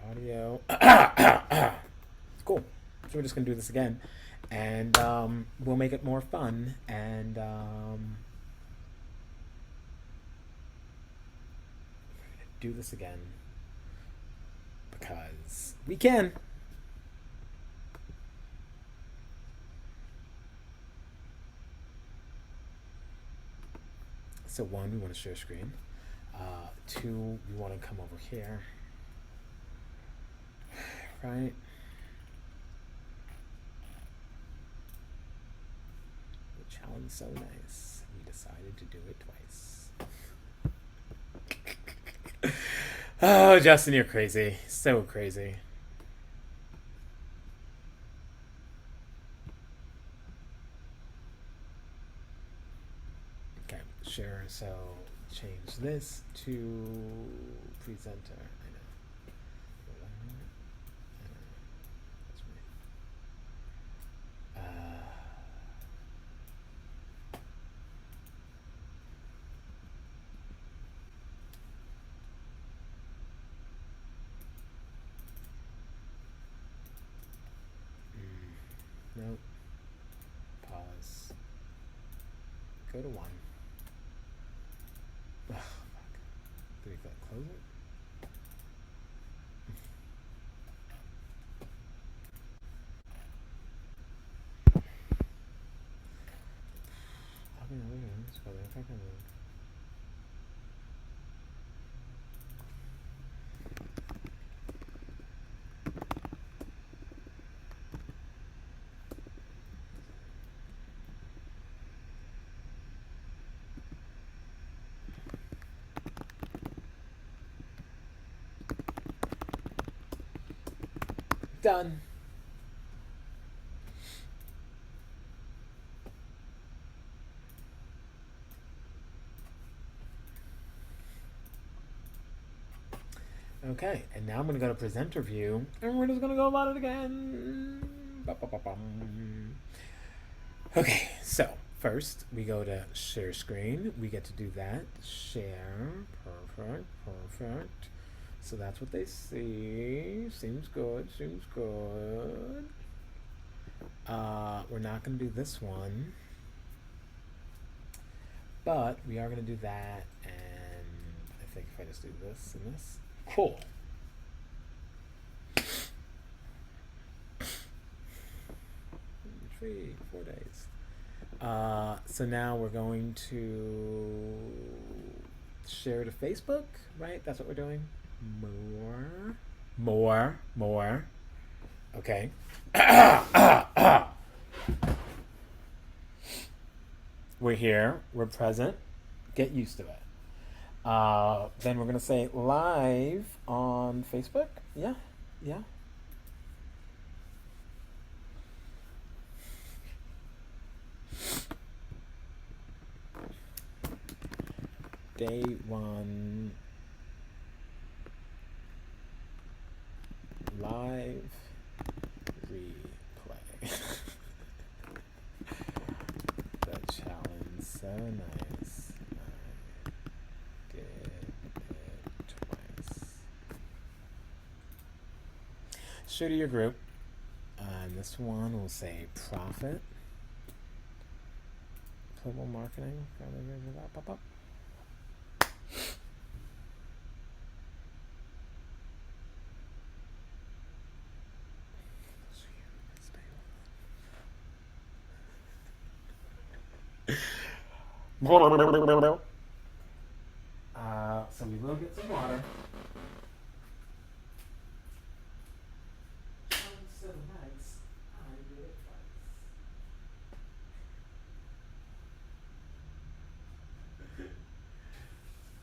audio. Cool. So we're just gonna do this again, and we'll make it more fun. And do this again because we can. So one, we want to share screen. Two, we want to come over here, right? The challenge so nice. We decided to do it twice. Oh, Justin, you're crazy. So crazy. Okay, share. So change this to presenter. I know. Nope. Pause. Go to one. Oh, fuck. Did we close it? Done. Okay, and now I'm going to go to presenter view, and we're just going to go about it again. Ba-ba-ba-bum. Okay, so first we go to share screen. We get to do that. Share. Perfect, perfect. So that's what they see. Seems good, seems good. We're not going to do this one. But we are going to do that, and I think if I just do this and this. Cool. 4 days. So now we're going to share to Facebook, right? That's what we're doing. More. Okay. We're here. We're present. Get used to it. Then we're gonna say live on Facebook. Yeah. Day one. Live replay. The challenge so nice. I did it twice. Show to your group. And this one will say profit. Global marketing. Pop up. So we will get some water. So nice. I did it twice.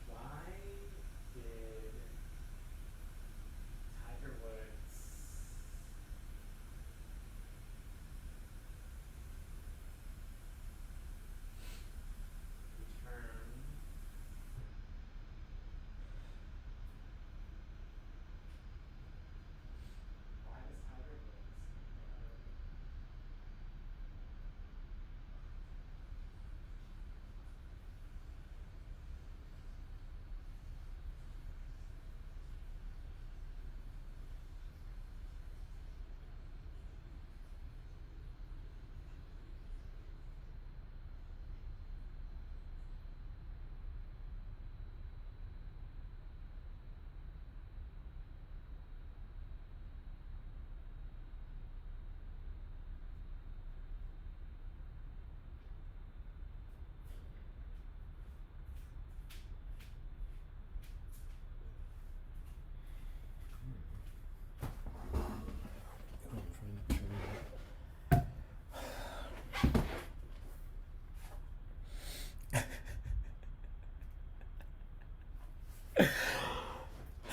Why did Tiger Woods return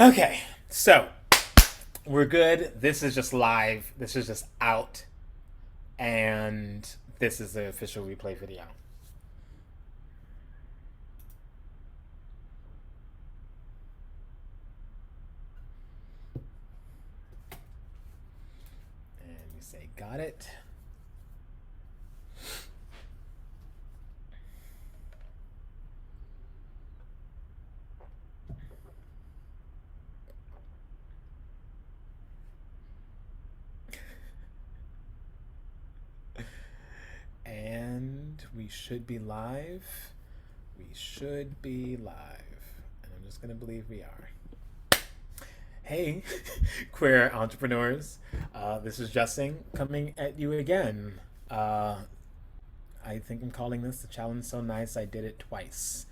Okay, so we're good. This is just live. This is just out. And this is the official replay video. And you say, got it. And we should be live. We should be live. And I'm just going to believe we are. Hey, queer entrepreneurs. This is Justin coming at you again. I think I'm calling this the challenge so nice I did it twice.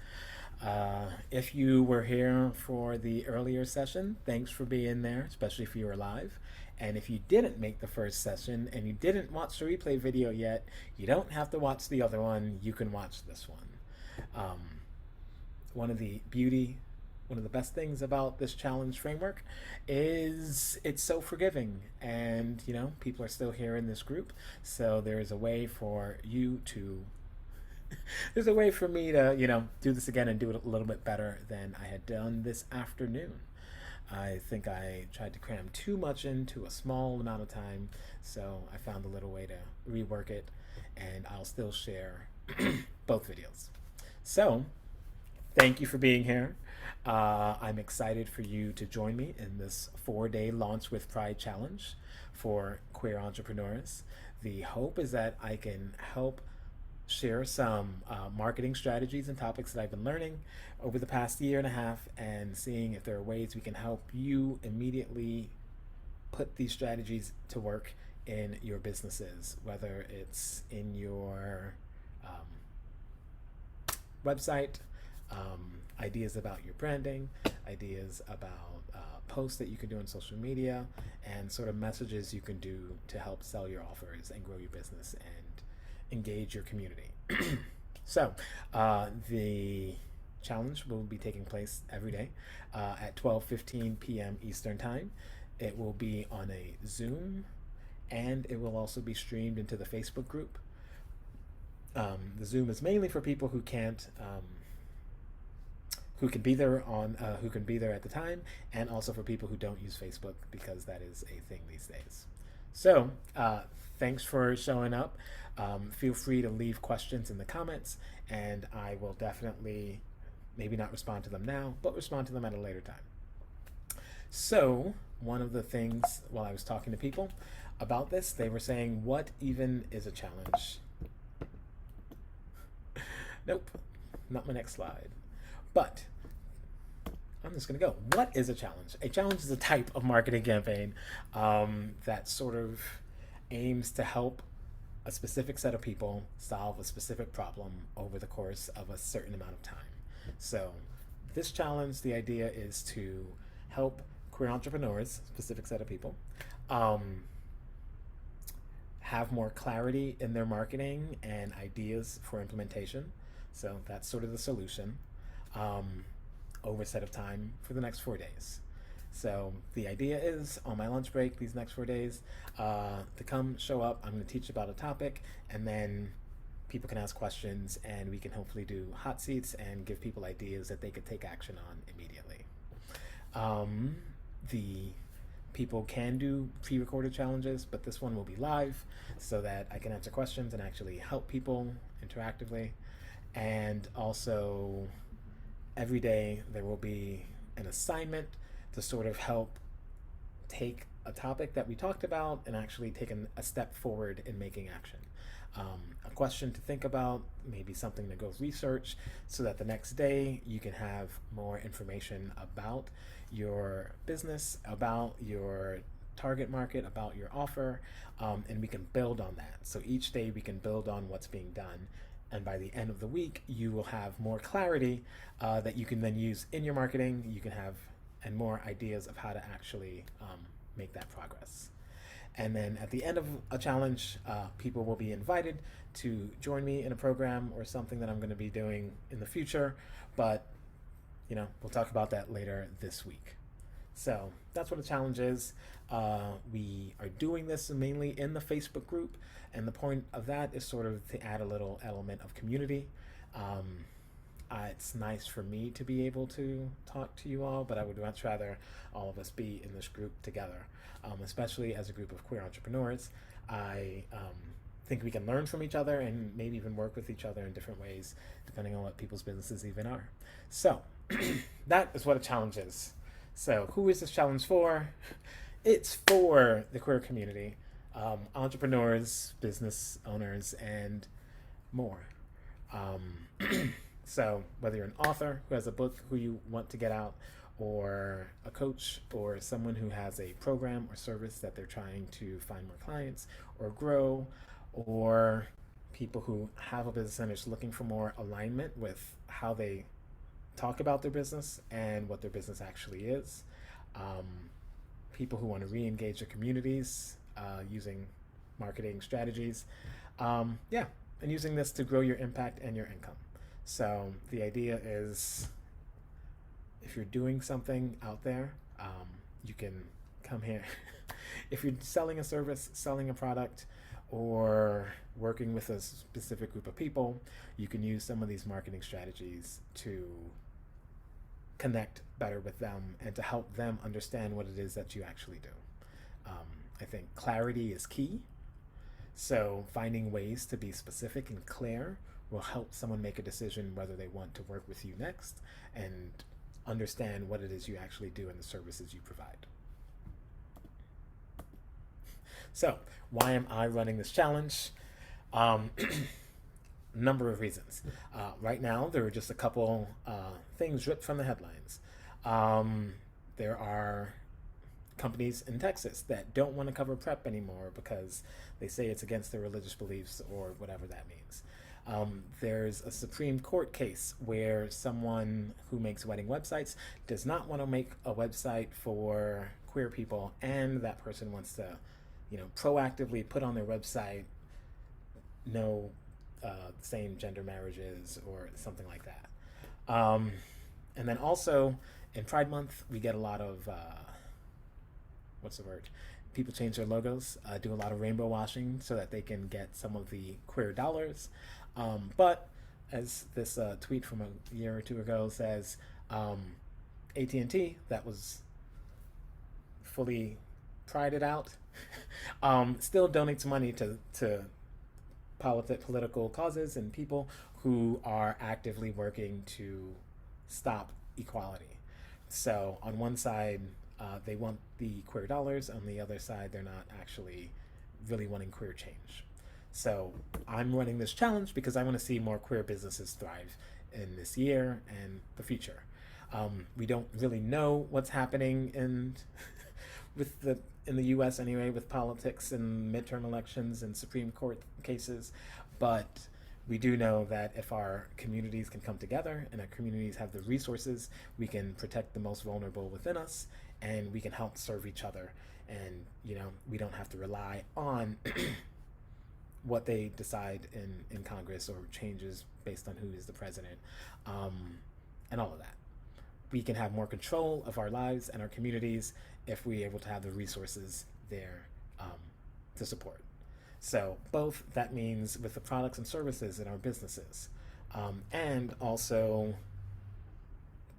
If you were here for the earlier session, thanks for being there, especially if you were live. And if you didn't make the first session and you didn't watch the replay video yet, you don't have to watch the other one. You can watch this one. One of the best things about this challenge framework is it's so forgiving, and people are still here in this group, so there's a way for you to there's a way for me to do this again and do it a little bit better than I had done this afternoon. I think I tried to cram too much into a small amount of time, so I found a little way to rework it, and I'll still share both videos. So thank you for being here. I'm excited for you to join me in this 4-day Launch with Pride challenge for queer entrepreneurs. The hope is that I can help share some marketing strategies and topics that I've been learning over the past year and a half, and seeing if there are ways we can help you immediately put these strategies to work in your businesses, whether it's in your website, ideas about your branding, ideas about posts that you can do on social media, and sort of messages you can do to help sell your offers and grow your business and engage your community. So the challenge will be taking place every day at 12:15 p.m. Eastern Time. It will be on a Zoom, and it will also be streamed into the Facebook group. The Zoom is mainly for people who can't who can be there at the time, and also for people who don't use Facebook, because that is a thing these days. So thanks for showing up. Feel free to leave questions in the comments, and I will definitely maybe not respond to them now, but respond to them at a later time. So one of the things, while I was talking to people about this, they were saying, what even is a challenge? Nope, not my next slide. But I'm just going to go. What is a challenge? A challenge is a type of marketing campaign that sort of aims to help a specific set of people solve a specific problem over the course of a certain amount of time. So this challenge, the idea is to help queer entrepreneurs, specific set of people, have more clarity in their marketing and ideas for implementation. So that's sort of the solution over a set of time for the next 4 days. So the idea is, on my lunch break these next 4 days, to come show up. I'm going to teach about a topic, and then people can ask questions, and we can hopefully do hot seats and give people ideas that they could take action on immediately. The people can do pre-recorded challenges, but this one will be live so that I can answer questions and actually help people interactively. And also, every day there will be an assignment to sort of help take a topic that we talked about and actually take a step forward in making action. A question to think about, maybe something to go research, so that the next day you can have more information about your business, about your target market, about your offer, and we can build on that. So each day we can build on what's being done, and by the end of the week you will have more clarity that you can then use in your marketing. You can have and more ideas of how to actually make that progress. And then at the end of a challenge, people will be invited to join me in a program or something that I'm going to be doing in the future, but we'll talk about that later this week. So that's what the challenge is. We are doing this mainly in the Facebook group, and the point of that is sort of to add a little element of community. Um, it's nice for me to be able to talk to you all, but I would much rather all of us be in this group together, especially as a group of queer entrepreneurs. I think we can learn from each other and maybe even work with each other in different ways, depending on what people's businesses even are. So, that is what a challenge is. So, who is this challenge for? It's for the queer community, entrepreneurs, business owners, and more. So, whether you're an author who has a book who you want to get out, or a coach, or someone who has a program or service that they're trying to find more clients or grow, or people who have a business and are just looking for more alignment with how they talk about their business and what their business actually is, um, people who want to re engage their communities using marketing strategies. Yeah, and using this to grow your impact and your income. So the idea is if you're doing something out there, you can come here. If you're selling a service, selling a product, or working with a specific group of people, you can use some of these marketing strategies to connect better with them and to help them understand what it is that you actually do. I think clarity is key. So, finding ways to be specific and clear will help someone make a decision whether they want to work with you next and understand what it is you actually do and the services you provide. So, why am I running this challenge? Um, Number of reasons. Right now, there are just a couple things ripped from the headlines. Um, there are companies in Texas that don't want to cover PrEP anymore because they say it's against their religious beliefs or whatever that means. There's a Supreme Court case where someone who makes wedding websites does not want to make a website for queer people, and that person wants to, proactively put on their website no same gender marriages or something like that. And then also in Pride Month, we get a lot of what's the word? People change their logos, do a lot of rainbow washing so that they can get some of the queer dollars. But as this tweet from a year or two ago says, AT&T, that was fully prided out, still donates money to political causes and people who are actively working to stop equality. So on one side, they want the queer dollars. On the other side, they're not actually really wanting queer change. So I'm running this challenge because I want to see more queer businesses thrive in this year and the future. We don't really know what's happening with the in the U.S. anyway, with politics and midterm elections and Supreme Court cases, but we do know that if our communities can come together and our communities have the resources, we can protect the most vulnerable within us, and we can help serve each other. And we don't have to rely on what they decide in Congress or changes based on who is the president, and all of that. We can have more control of our lives and our communities if we're able to have the resources there to support. So both that means with the products and services in our businesses, and also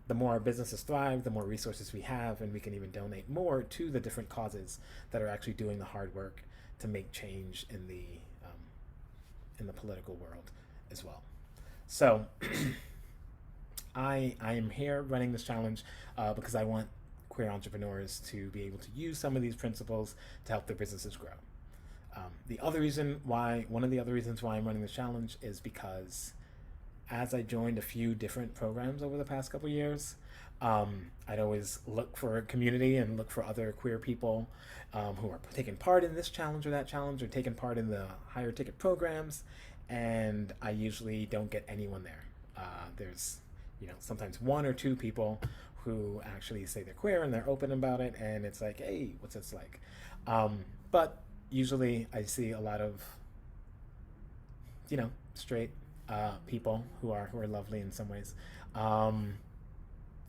the more our businesses thrive, the more resources we have, and we can even donate more to the different causes that are actually doing the hard work to make change in the political world as well. So I am here running this challenge because I want queer entrepreneurs to be able to use some of these principles to help their businesses grow. One of the other reasons why I'm running this challenge is because as I joined a few different programs over the past couple years, I'd always look for a community and look for other queer people who are taking part in this challenge or that challenge or taking part in the higher ticket programs, and I usually don't get anyone there. There's sometimes one or two people who actually say they're queer and they're open about it, and it's like, hey, what's this like? But usually I see a lot of straight people who are lovely in some ways,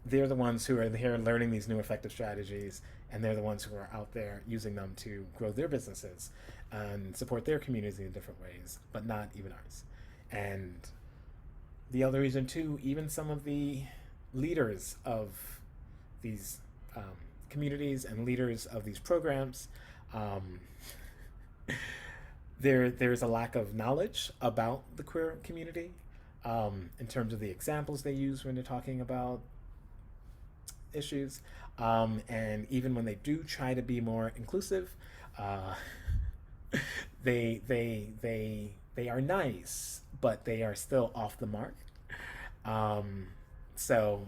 they're the ones who are here learning these new effective strategies, and they're the ones who are out there using them to grow their businesses and support their communities in different ways, but not even ours. And the other reason too, even some of the leaders of these communities and leaders of these programs, um, there's a lack of knowledge about the queer community, in terms of the examples they use when they're talking about issues, and even when they do try to be more inclusive, uh, they are nice, but they are still off the mark. So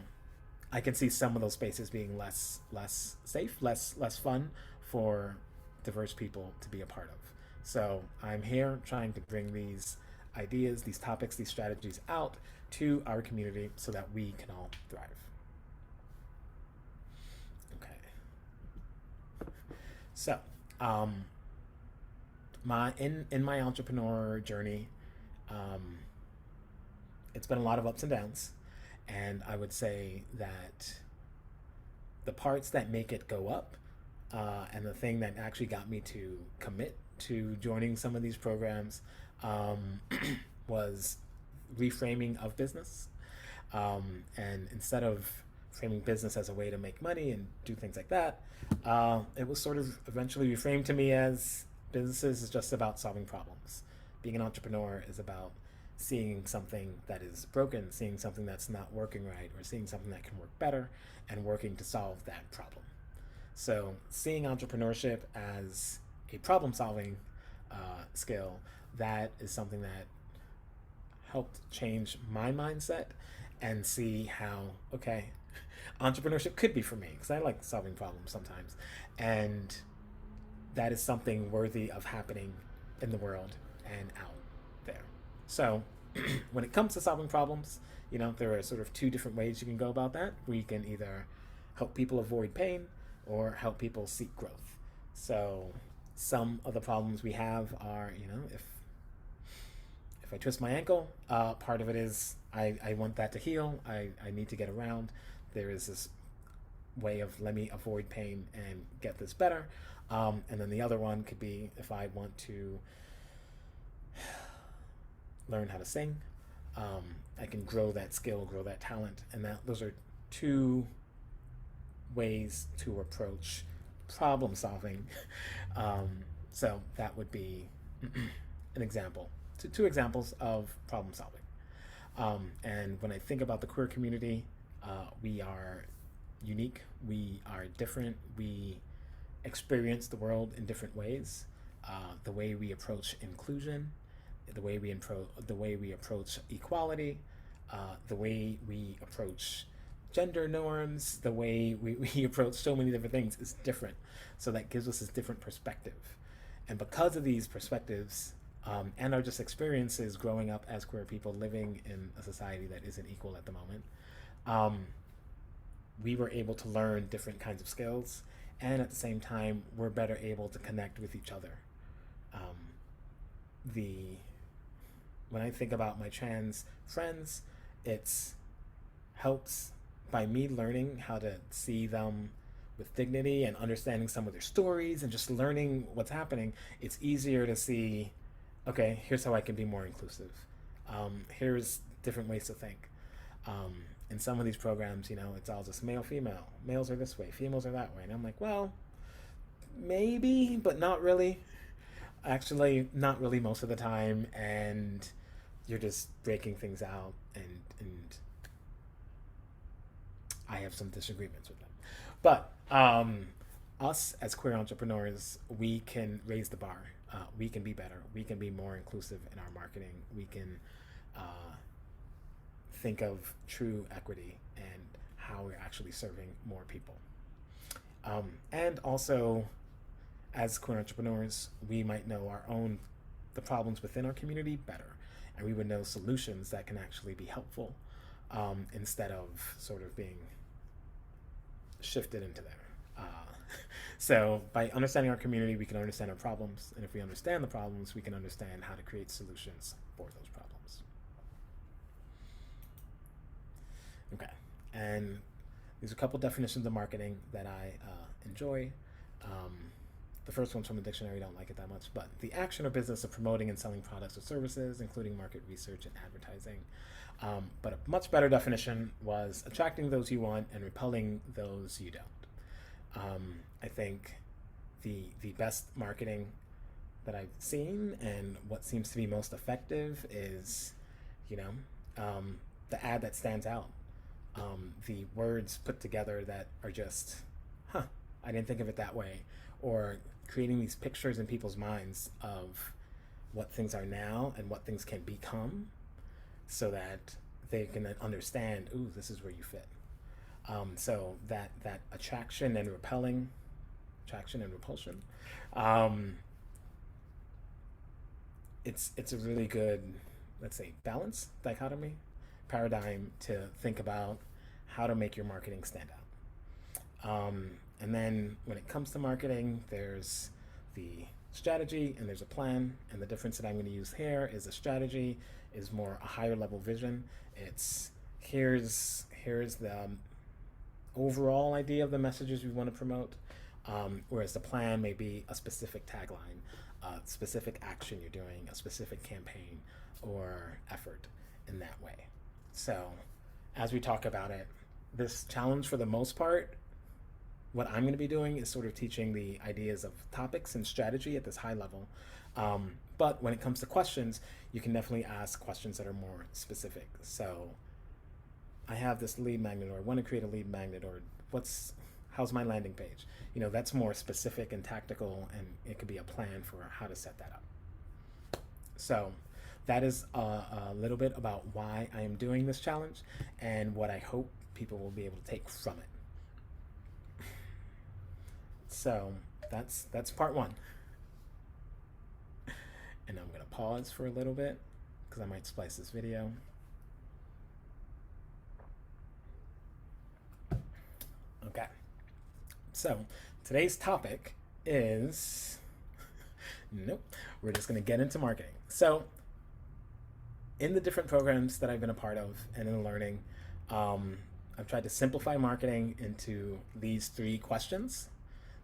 I can see some of those spaces being less safe, less fun for diverse people to be a part of. So I'm here trying to bring these ideas, these topics, these strategies out to our community so that we can all thrive. Okay. So, my in my entrepreneur journey, um, it's been a lot of ups and downs, and I would say that the parts that make it go up, and the thing that actually got me to commit to joining some of these programs, was reframing of business. And instead of framing business as a way to make money and do things like that, it was sort of eventually reframed to me as businesses is just about solving problems. Being an entrepreneur is about seeing something that is broken, seeing something that's not working right, or seeing something that can work better and working to solve that problem. So, seeing entrepreneurship as a problem solving skill, that is something that helped change my mindset and see how, okay, entrepreneurship could be for me because I like solving problems sometimes. And that is something worthy of happening in the world and out there. So, when it comes to solving problems, there are sort of two different ways you can go about that. We can either help people avoid pain or help people seek growth. So, some of the problems we have are, if I twist my ankle, part of it is I want that to heal. I need to get around. There is this way of let me avoid pain and get this better. And then the other one could be if I want to learn how to sing, I can grow that skill, grow that talent. And those are two ways to approach problem solving. So that would be an example. Two examples of problem solving. And when I think about the queer community, we are unique, we are different, we experience the world in different ways. The way we approach inclusion, the way we approach equality, the way we approach gender norms, the way we approach so many different things is different. So that gives us this different perspective. And because of these perspectives, and our just experiences growing up as queer people living in a society that isn't equal at the moment, we were able to learn different kinds of skills, and at the same time, we're better able to connect with each other. The When I think about my trans friends, it's helps by me learning how to see them with dignity and understanding some of their stories and just learning what's happening. It's easier to see, okay, here's how I can be more inclusive. Here's different ways to think. In some of these programs, it's all just male, female. Males are this way, females are that way. And I'm like, well, maybe, but not really. Actually, not really most of the time. And you're just breaking things out, and I have some disagreements with them. But us as queer entrepreneurs, we can raise the bar. We can be better. We can be more inclusive in our marketing. We can think of true equity and how we're actually serving more people. And also, as queer entrepreneurs, we might know the problems within our community better, and we would know solutions that can actually be helpful, instead of sort of being shifted into there. So by understanding our community, we can understand our problems, and if we understand the problems, we can understand how to create solutions for those problems. Okay, and These are a couple definitions of marketing that I enjoy. The first one's from the dictionary, don't like it that much, but the action or business of promoting and selling products or services, including market research and advertising. But a much better definition was attracting those you want and repelling those you don't. I think the best marketing that I've seen and what seems to be most effective is, the ad that stands out. The words put together that are just, I didn't think of it that way. Or creating these pictures in people's minds of what things are now and what things can become so that they can understand, ooh, this is where you fit. So that attraction and repulsion, it's a really good, let's say, balance, dichotomy, paradigm to think about how to make your marketing stand out. And then when it comes to marketing, there's the strategy and there's a plan. And the difference that I'm going to use here is a strategy is more a higher level vision. It's here's the overall idea of the messages we want to promote, whereas the plan may be a specific tagline, a specific action you're doing, a specific campaign or effort in that way. So as we talk about it, this challenge for the most part, what I'm going to be doing is sort of teaching the ideas of topics and strategy at this high level. But when it comes to questions, you can definitely ask questions that are more specific. So I have this lead magnet, or I want to create a lead magnet, or how's my landing page? That's more specific and tactical, and it could be a plan for how to set that up. So that is a little bit about why I am doing this challenge and what I hope people will be able to take from it. So that's part one. And I'm going to pause for a little bit because I might splice this video. Okay. So today's topic is, nope, we're just going to get into marketing. So in the different programs that I've been a part of and in learning, I've tried to simplify marketing into these 3 questions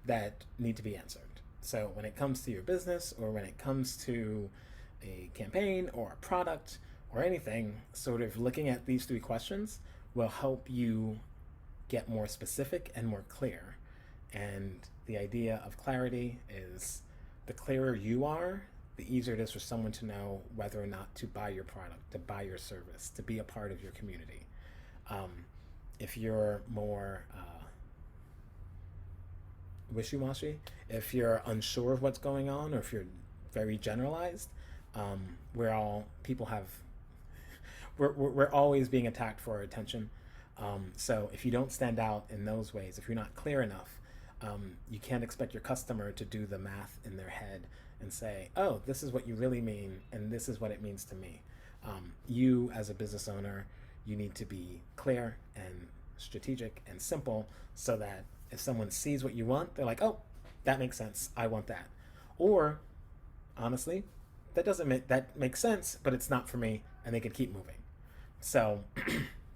that need to be answered. So when it comes to your business, or when it comes to a campaign or a product or anything, sort of looking at these 3 questions will help you get more specific and more clear. And the idea of clarity is the clearer you are, the easier it is for someone to know whether or not to buy your product, to buy your service, to be a part of your community. If you're more wishy-washy, if you're unsure of what's going on, or if you're very generalized, we're always being attacked for our attention. So if you don't stand out in those ways, if you're not clear enough, you can't expect your customer to do the math in their head and say, oh, this is what you really mean, and this is what it means to me. You, as a business owner, you need to be clear and strategic and simple so that if someone sees what you want, they're like, oh, that makes sense, I want that. Or, honestly, that makes sense, but it's not for me, and they could keep moving. So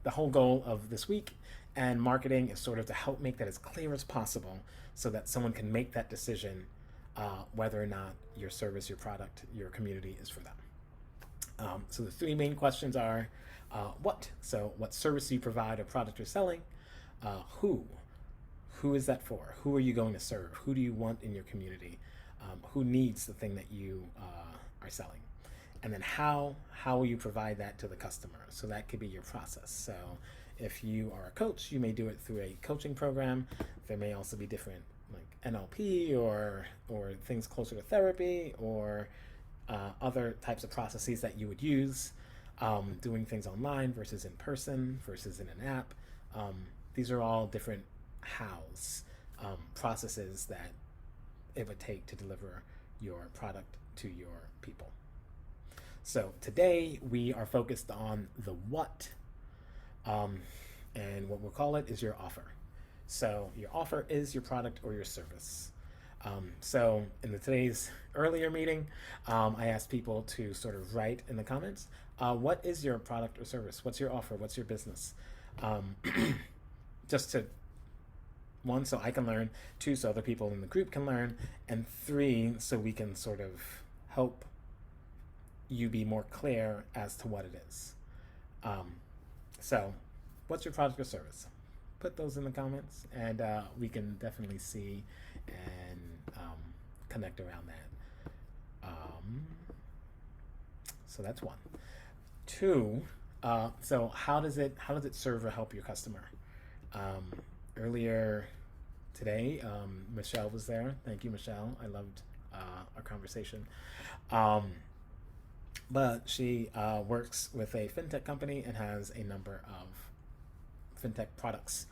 the whole goal of this week and marketing is sort of to help make that as clear as possible so that someone can make that decision whether or not your service, your product, your community is for them. So the 3 main questions are what? So what service do you provide or product you're selling? Who? Who is that for? Who are you going to serve? Who do you want in your community? Who needs the thing that you are selling? And then how will you provide that to the customer? So that could be your process. So if you are a coach, you may do it through a coaching program. There may also be different like NLP or things closer to therapy, or other types of processes that you would use, doing things online versus in person versus in an app. These are all different hows, processes that it would take to deliver your product to your people. So today we are focused on the what, and what we'll call it is your offer. So your offer is your product or your service. So in today's earlier meeting, I asked people to sort of write in the comments, what is your product or service? What's your offer? What's your business? just to, one, so I can learn, two, so other people in the group can learn, and three, so we can sort of help you be more clear as to what it is. Um, so, what's your product or service? Put those in the comments, and we can definitely see and connect around that. So that's one. Two. So how does it serve or help your customer? Earlier today, Michelle was there. Thank you, Michelle. I loved our conversation. But she works with a fintech company and has a number of fintech products.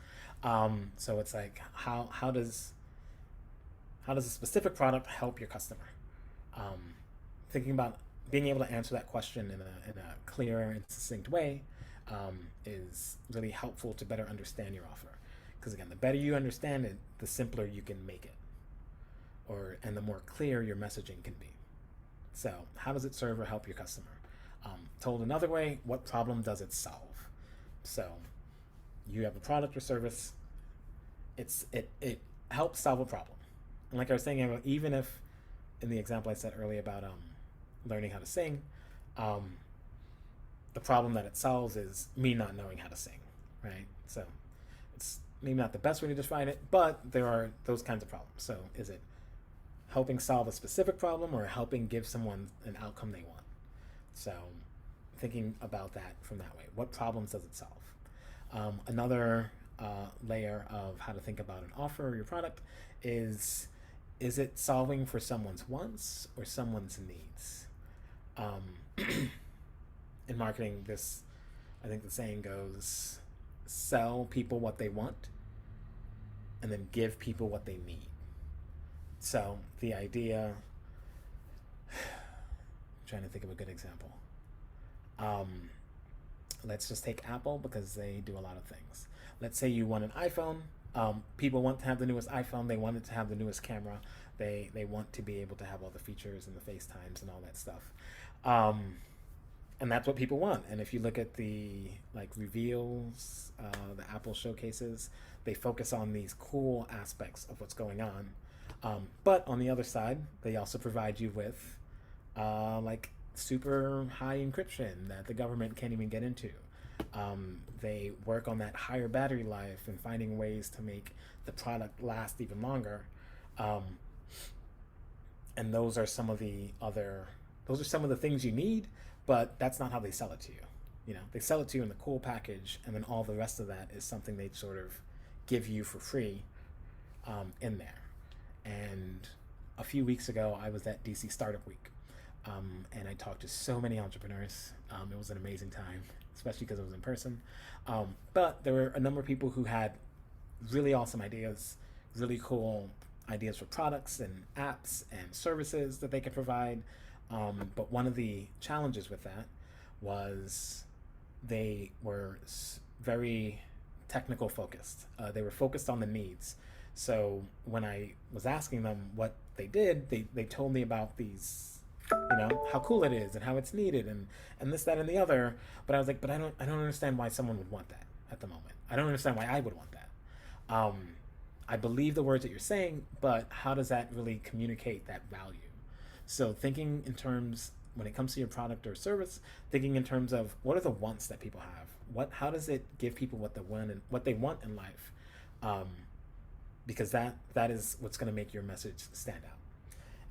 So it's like how does a specific product help your customer? Thinking about being able to answer that question in a clear and succinct way is really helpful to better understand your offer. Because again, the better you understand it, the simpler you can make it, and the more clear your messaging can be. So, how does it serve or help your customer? Told another way, what problem does it solve? So, you have a product or service. It helps solve a problem. And like I was saying, even if in the example I said earlier about learning how to sing, the problem that it solves is me not knowing how to sing, right? So, it's maybe not the best way to define it, but there are those kinds of problems. So, is it helping solve a specific problem or helping give someone an outcome they want? So thinking about that from that way. What problems does it solve? Another layer of how to think about an offer or your product is it solving for someone's wants or someone's needs? In marketing, I think the saying goes, sell people what they want and then give people what they need. So the idea, I'm trying to think of a good example. Let's just take Apple because they do a lot of things. Let's say you want an iPhone. People want to have the newest iPhone. They want it to have the newest camera. They want to be able to have all the features and the FaceTimes and all that stuff. And that's what people want. And if you look at the reveals, the Apple showcases, they focus on these cool aspects of what's going on. But on the other side, they also provide you with super high encryption that the government can't even get into. They work on that higher battery life and finding ways to make the product last even longer. And those are some of the things you need, but that's not how they sell it to you. They sell it to you in the cool package, and then all the rest of that is something they sort of give you for free in there. And a few weeks ago, I was at DC Startup Week, and I talked to so many entrepreneurs. It was an amazing time, especially because it was in person. But there were a number of people who had really awesome ideas, really cool ideas for products and apps and services that they could provide. But one of the challenges with that was they were very technical focused. They were focused on the needs. So when I was asking them what they did, they told me about these, how cool it is and how it's needed and this, that, and the other. But I was like, but I don't understand why someone would want that at the moment. I don't understand why I would want that. I believe the words that you're saying, but how does that really communicate that value? So thinking in terms, when it comes to your product or service, thinking in terms of what are the wants that people have? How does it give people what they want in life? Because that is what's going to make your message stand out.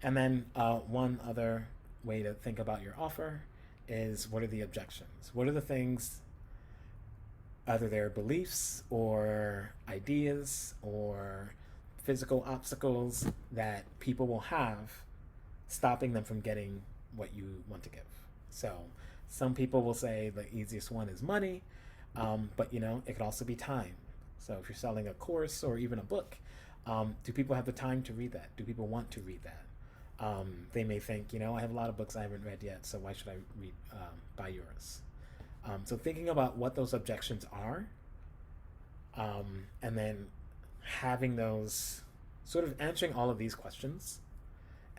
And then one other way to think about your offer is, what are the objections? What are the things, either their beliefs or ideas or physical obstacles that people will have stopping them from getting what you want to give? So some people will say the easiest one is money, but it could also be time. So if you're selling a course or even a book, do people have the time to read that? Do people want to read that? They may think, I have a lot of books I haven't read yet, so why should I buy yours? So thinking about what those objections are, and then having those, answering all of these questions,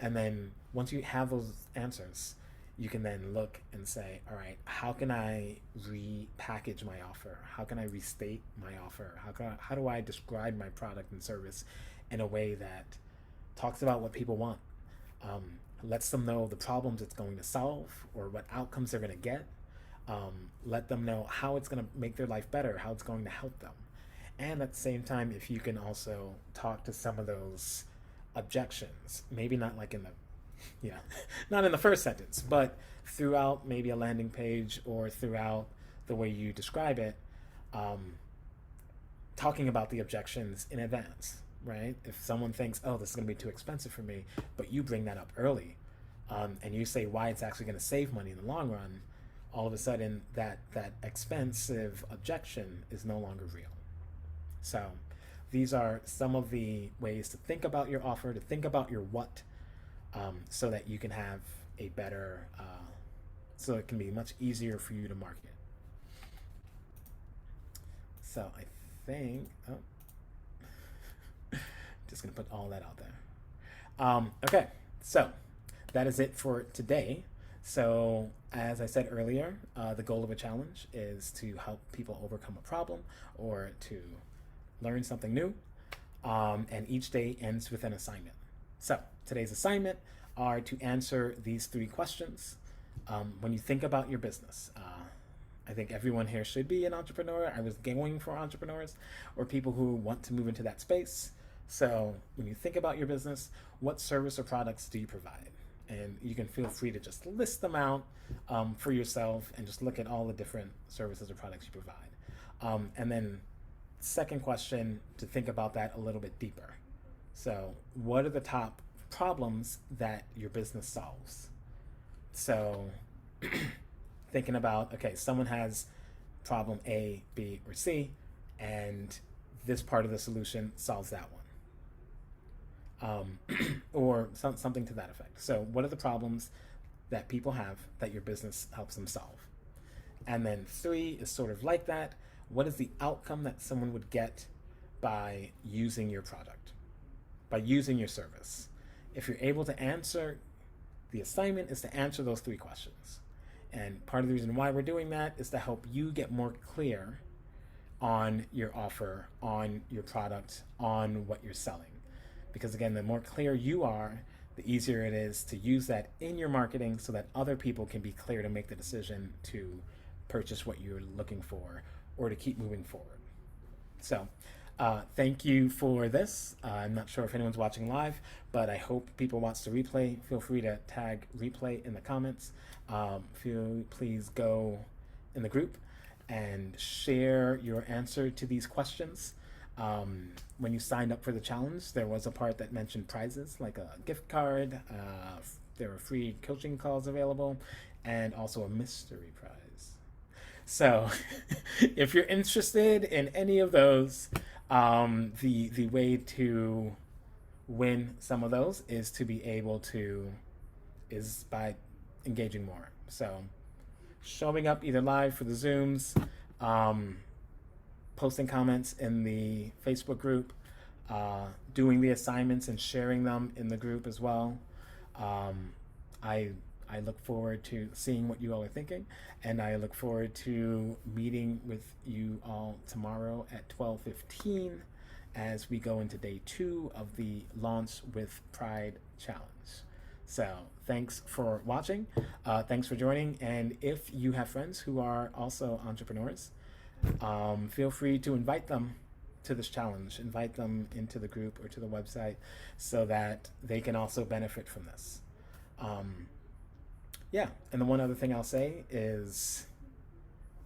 and then once you have those answers, you can then look and say, all right, how can I repackage my offer? How can I restate my offer? How do I describe my product and service in a way that talks about what people want, lets them know the problems it's going to solve or what outcomes they're going to get, let them know how it's going to make their life better, how it's going to help them. And at the same time, if you can also talk to some of those objections, maybe not like in the, not in the first sentence, but throughout maybe a landing page or throughout the way you describe it, talking about the objections in advance, right? If someone thinks, oh, this is going to be too expensive for me, but you bring that up early, and you say why it's actually going to save money in the long run, all of a sudden that expensive objection is no longer real. So these are some of the ways to think about your offer, to think about your what, so that you can have a better, so it can be much easier for you to market. So I think, just gonna put all that out there. Okay, so that is it for today. So as I said earlier, the goal of a challenge is to help people overcome a problem or to learn something new, and each day ends with an assignment. So today's assignment are to answer these 3 questions. When you think about your business, I think everyone here should be an entrepreneur. I was going for entrepreneurs or people who want to move into that space. So when you think about your business, what service or products do you provide? And you can feel free to just list them out for yourself and just look at all the different services or products you provide. And then second question, to think about that a little bit deeper. So what are the top problems that your business solves? So thinking about, okay, someone has problem A, B, or C, and this part of the solution solves that one. Or something to that effect. So what are the problems that people have that your business helps them solve? And then 3 is sort of like that. What is the outcome that someone would get by using your product, by using your service? If you're able to answer, the assignment is to answer those 3 questions. And part of the reason why we're doing that is to help you get more clear on your offer, on your product, on what you're selling. Because again, the more clear you are, the easier it is to use that in your marketing so that other people can be clear to make the decision to purchase what you're looking for or to keep moving forward. So thank you for this. I'm not sure if anyone's watching live, but I hope people watch the replay. Feel free to tag replay in the comments. Please go in the group and share your answer to these questions. When you signed up for the challenge, there was a part that mentioned prizes like a gift card. There were free coaching calls available and also a mystery prize. So if you're interested in any of those, the way to win some of those is by engaging more. So showing up either live for the Zooms, posting comments in the Facebook group, doing the assignments and sharing them in the group as well. I look forward to seeing what you all are thinking, and I look forward to meeting with you all tomorrow at 12:15 as we go into day 2 of the Launch with Pride Challenge. So thanks for watching, thanks for joining, and if you have friends who are also entrepreneurs, feel free to invite them to this challenge, invite them into the group or to the website so that they can also benefit from this. And the one other thing I'll say is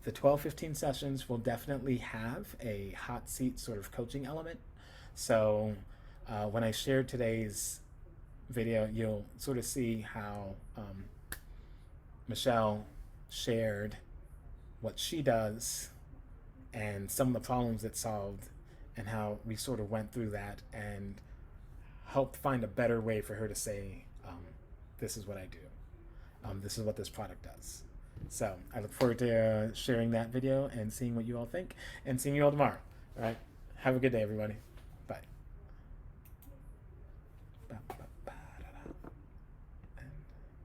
the 12:15 sessions will definitely have a hot seat sort of coaching element. So when I shared today's video, you'll sort of see how Michelle shared what she does and some of the problems it solved and how we sort of went through that and helped find a better way for her to say, this is what I do. This is what this product does. So I look forward to sharing that video and seeing what you all think and seeing you all tomorrow. All right. Have a good day, everybody.